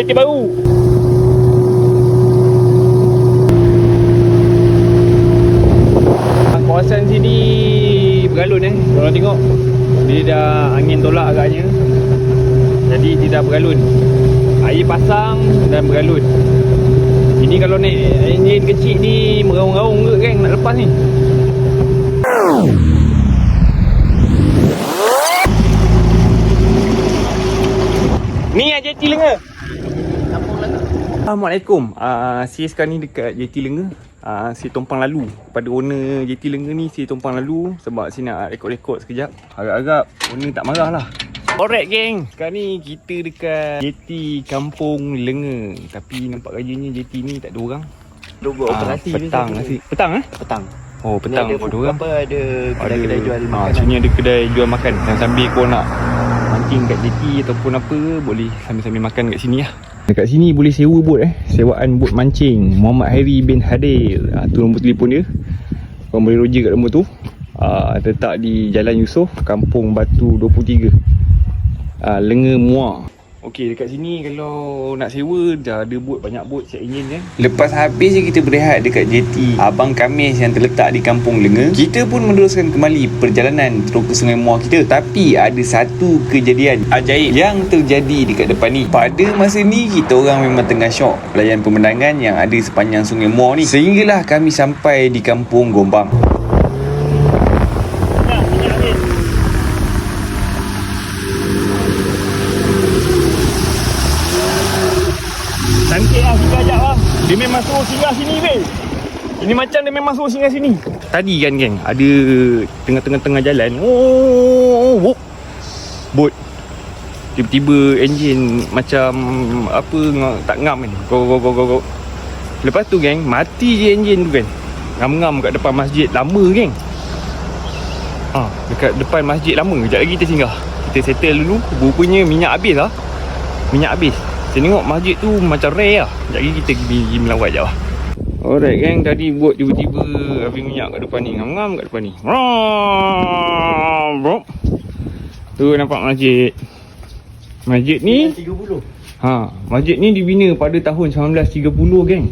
jeti baru. Kawasan sini beralun korang tengok. Dia dah angin tolak agaknya. Jadi tidak beralun. Air pasang dan beralun. Ini kalau naik enjin kecil ni meraung-raung ke geng nak lepas ni. Ni jeti Lenga. Assalamualaikum. Saya sekarang ni dekat jeti Lenga. Saya tumpang lalu pada owner jeti Lenga ni. Saya tumpang lalu sebab saya nak rekod-rekod sekejap. Harap-harap owner tak marah lah. Alright geng, sekarang ni kita dekat jeti Kampung Lenga. Tapi nampak rajanya jeti ni tak ada orang. Logo operasi petang ni. Petang Petang. Oh, petang ada ada orang. Apa ada kedai-kedai jual makanan. Sini ada kedai jual makan. Dan sambil kau nak mancing kat jeti ataupun apa, boleh sambil-sambil makan kat sini lah. Dekat sini boleh sewa bot sewaan bot mancing. Muhammad Hairi bin Hadir. Tu nombor telefon dia. Korang boleh roja kat nombor tu. Terletak di Jalan Yusof, Kampung Batu 23. Lenga Muar. Okey, dekat sini kalau nak sewa dah ada bot, banyak bot siap enjin kan. Lepas habis kita berehat dekat jeti Abang Kamis yang terletak di Kampung Lenga, kita pun meneruskan kembali perjalanan terus ke Sungai Muar kita. Tapi ada satu kejadian ajaib yang terjadi dekat depan ni. Pada masa ni kita orang memang tengah syok layan pemandangan yang ada sepanjang Sungai Muar ni. Sehinggalah kami sampai di Kampung Gombang. Cantik lah singgah jap lah. Dia memang suruh singgah sini weh. Ini macam dia memang suruh singgah sini. Tadi kan geng, ada tengah-tengah jalan. Bot. Tiba-tiba enjin macam apa tak ngam kan. Go. Lepas tu geng, mati je enjin tu kan. Ngam-ngam kat depan masjid lama geng. Dekat depan masjid lama. Sekejap lagi kita singgah. Kita settle dulu. Rupanya minyak habis lah. Minyak habis. Saya tengok masjid tu macam rare lah. Sekejap lagi kita pergi melawat je lah. Alright geng, tadi bot tiba-tiba habis minyak kat depan ni. Ngam-ngam kat depan ni. Tu nampak masjid. Masjid ni 30. masjid ni dibina pada tahun 1930 geng.